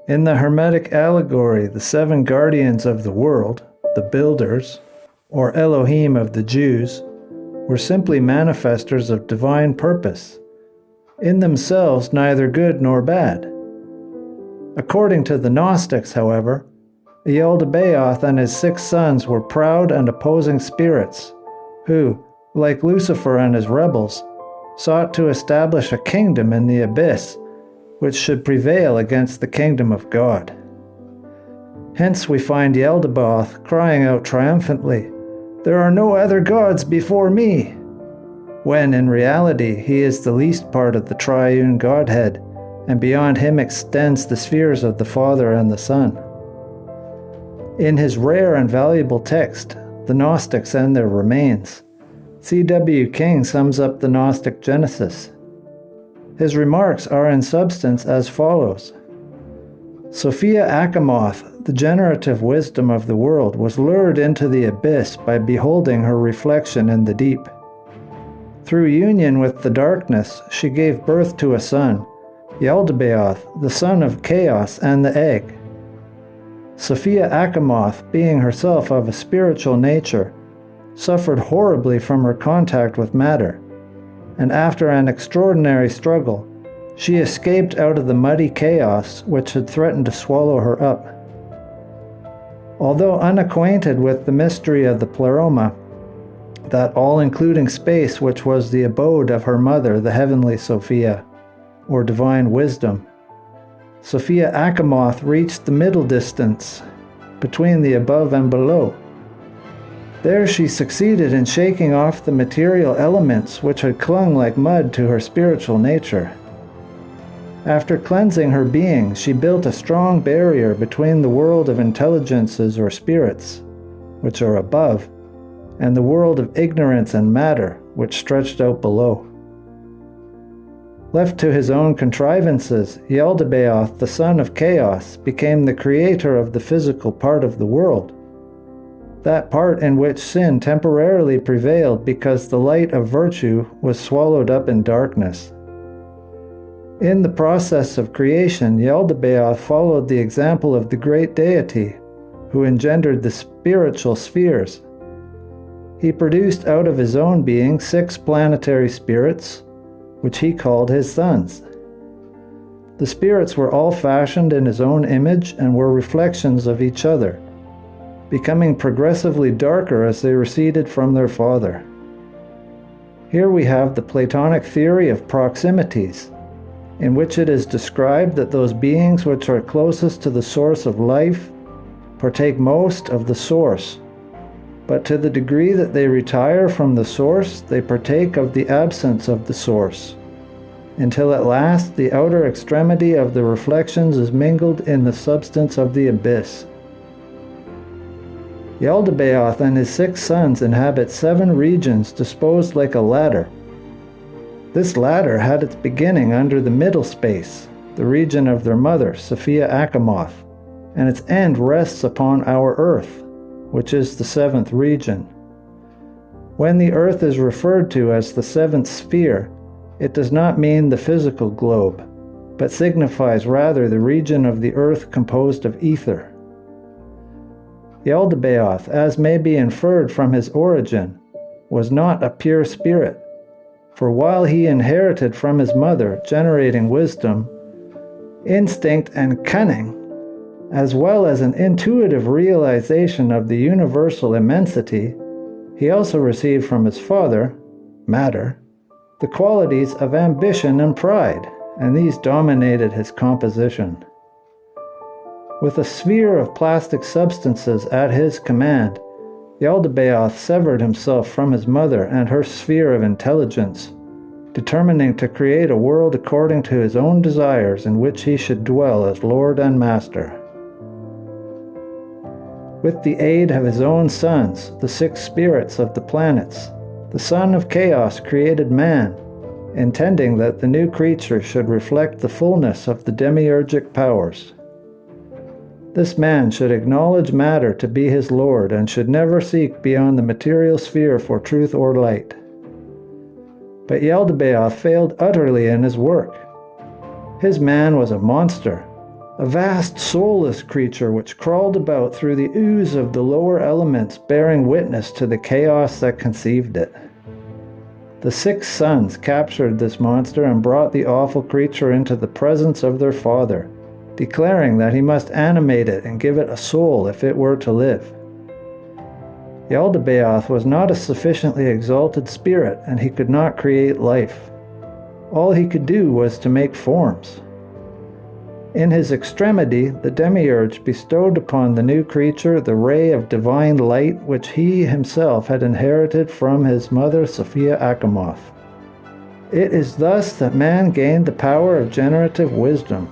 In the hermetic allegory, the seven guardians of the world, the builders, or Elohim of the Jews, were simply manifestors of divine purpose, in themselves neither good nor bad. According to the Gnostics, however, Yaldabaoth and his 6 sons were proud and opposing spirits who, like Lucifer and his rebels, sought to establish a kingdom in the abyss which should prevail against the kingdom of God. Hence we find Yaldabaoth crying out triumphantly, "There are no other gods before me," when in reality he is the least part of the triune godhead, and beyond him extends the spheres of the Father and the Son. In his rare and valuable text, The Gnostics and Their Remains, C.W. King sums up the Gnostic Genesis. His remarks are in substance as follows. Sophia Achamoth, the generative wisdom of the world, was lured into the abyss by beholding her reflection in the deep. Through union with the darkness, she gave birth to a son, Yaldabaoth, the son of chaos and the egg. Sophia Achamoth, being herself of a spiritual nature, suffered horribly from her contact with matter, and after an extraordinary struggle, she escaped out of the muddy chaos which had threatened to swallow her up. Although unacquainted with the mystery of the pleroma, that all-including space which was the abode of her mother, the heavenly Sophia, or divine wisdom, Sophia Achamoth reached the middle distance between the above and below. There she succeeded in shaking off the material elements which had clung like mud to her spiritual nature. After cleansing her being, she built a strong barrier between the world of intelligences or spirits, which are above, and the world of ignorance and matter, which stretched out below. Left to his own contrivances, Yaldabaoth, the son of chaos, became the creator of the physical part of the world, that part in which sin temporarily prevailed because the light of virtue was swallowed up in darkness. In the process of creation, Yaldabaoth followed the example of the great deity, who engendered the spiritual spheres. He produced out of his own being 6 planetary spirits, which he called his sons. The spirits were all fashioned in his own image and were reflections of each other, becoming progressively darker as they receded from their father. Here we have the Platonic theory of proximities, in which it is described that those beings which are closest to the source of life partake most of the source, but to the degree that they retire from the source, they partake of the absence of the source, until at last the outer extremity of the reflections is mingled in the substance of the abyss. Yaldabaoth and his 6 sons inhabit 7 regions disposed like a ladder. This ladder had its beginning under the middle space, the region of their mother, Sophia Achamoth, and its end rests upon our earth, which is the 7th region. When the earth is referred to as the 7th sphere, it does not mean the physical globe, but signifies rather the region of the earth composed of ether. Yaldabaoth, as may be inferred from his origin, was not a pure spirit, for while he inherited from his mother generating wisdom, instinct, and cunning, as well as an intuitive realization of the universal immensity, he also received from his father, matter, the qualities of ambition and pride, and these dominated his composition. With a sphere of plastic substances at his command, Yaldabaoth severed himself from his mother and her sphere of intelligence, determining to create a world according to his own desires in which he should dwell as Lord and Master. With the aid of his own sons, the 6 spirits of the planets, the son of chaos created man, intending that the new creature should reflect the fullness of the demiurgic powers. This man should acknowledge matter to be his lord and should never seek beyond the material sphere for truth or light. But Yaldabaoth failed utterly in his work. His man was a monster, a vast soulless creature which crawled about through the ooze of the lower elements, bearing witness to the chaos that conceived it. The 6 sons captured this monster and brought the awful creature into the presence of their father, declaring that he must animate it and give it a soul if it were to live. Yaldabaoth was not a sufficiently exalted spirit, and he could not create life. All he could do was to make forms. In his extremity, the demiurge bestowed upon the new creature the ray of divine light which he himself had inherited from his mother Sophia. It is thus that man gained the power of generative wisdom.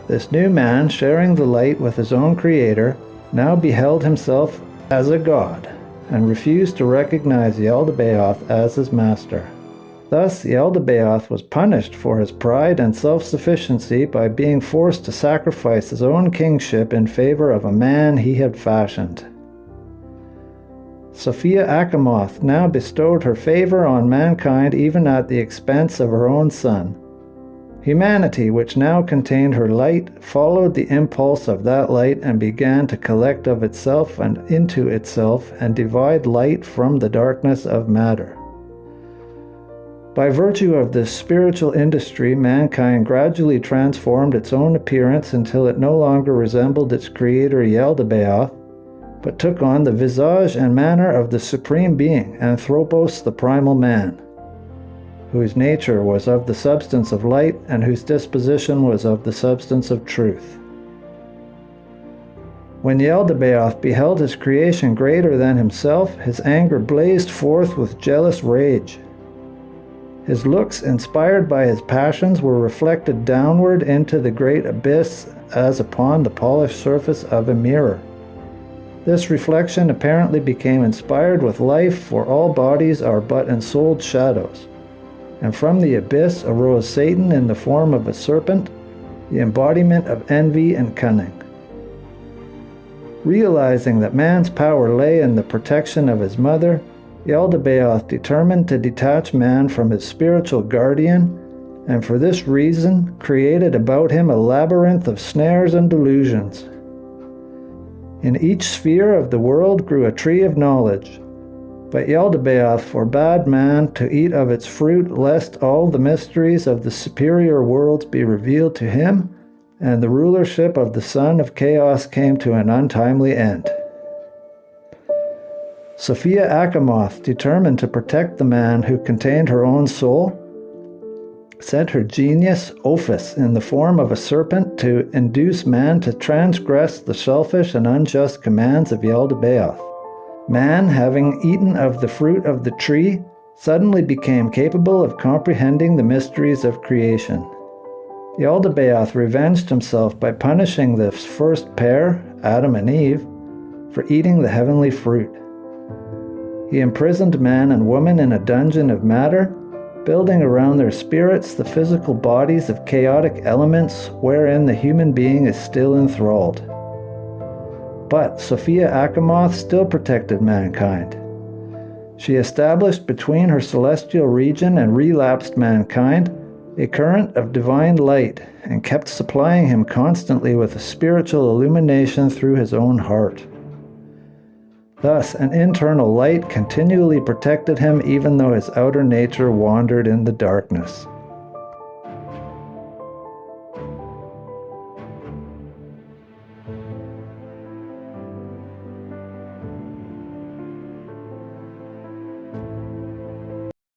This new man, sharing the light with his own creator, now beheld himself as a god, and refused to recognize Yaldabaoth as his master. Thus, Yaldabaoth was punished for his pride and self-sufficiency by being forced to sacrifice his own kingship in favor of a man he had fashioned. Sophia now bestowed her favor on mankind even at the expense of her own son. Humanity, which now contained her light, followed the impulse of that light and began to collect of itself and into itself and divide light from the darkness of matter. By virtue of this spiritual industry, mankind gradually transformed its own appearance until it no longer resembled its creator Yaldabaoth, but took on the visage and manner of the Supreme Being, Anthropos, the primal man, whose nature was of the substance of light and whose disposition was of the substance of truth. When Yaldabaoth beheld his creation greater than himself, his anger blazed forth with jealous rage. His looks, inspired by his passions, were reflected downward into the great abyss as upon the polished surface of a mirror. This reflection apparently became inspired with life, for all bodies are but ensouled shadows. And from the abyss arose Satan in the form of a serpent, the embodiment of envy and cunning. Realizing that man's power lay in the protection of his mother, Yaldabaoth determined to detach man from his spiritual guardian, and for this reason created about him a labyrinth of snares and delusions. In each sphere of the world grew a tree of knowledge, but Yaldabaoth forbade man to eat of its fruit, lest all the mysteries of the superior worlds be revealed to him, and the rulership of the son of chaos came to an untimely end. Sophia, determined to protect the man who contained her own soul, sent her genius, Ophis, in the form of a serpent to induce man to transgress the selfish and unjust commands of Yaldabaoth. Man, having eaten of the fruit of the tree, suddenly became capable of comprehending the mysteries of creation. Yaldabaoth revenged himself by punishing the first pair, Adam and Eve, for eating the heavenly fruit. He imprisoned man and woman in a dungeon of matter, building around their spirits the physical bodies of chaotic elements wherein the human being is still enthralled. But Sophia still protected mankind. She established between her celestial region and relapsed mankind a current of divine light, and kept supplying him constantly with a spiritual illumination through his own heart. Thus, an internal light continually protected him even though his outer nature wandered in the darkness.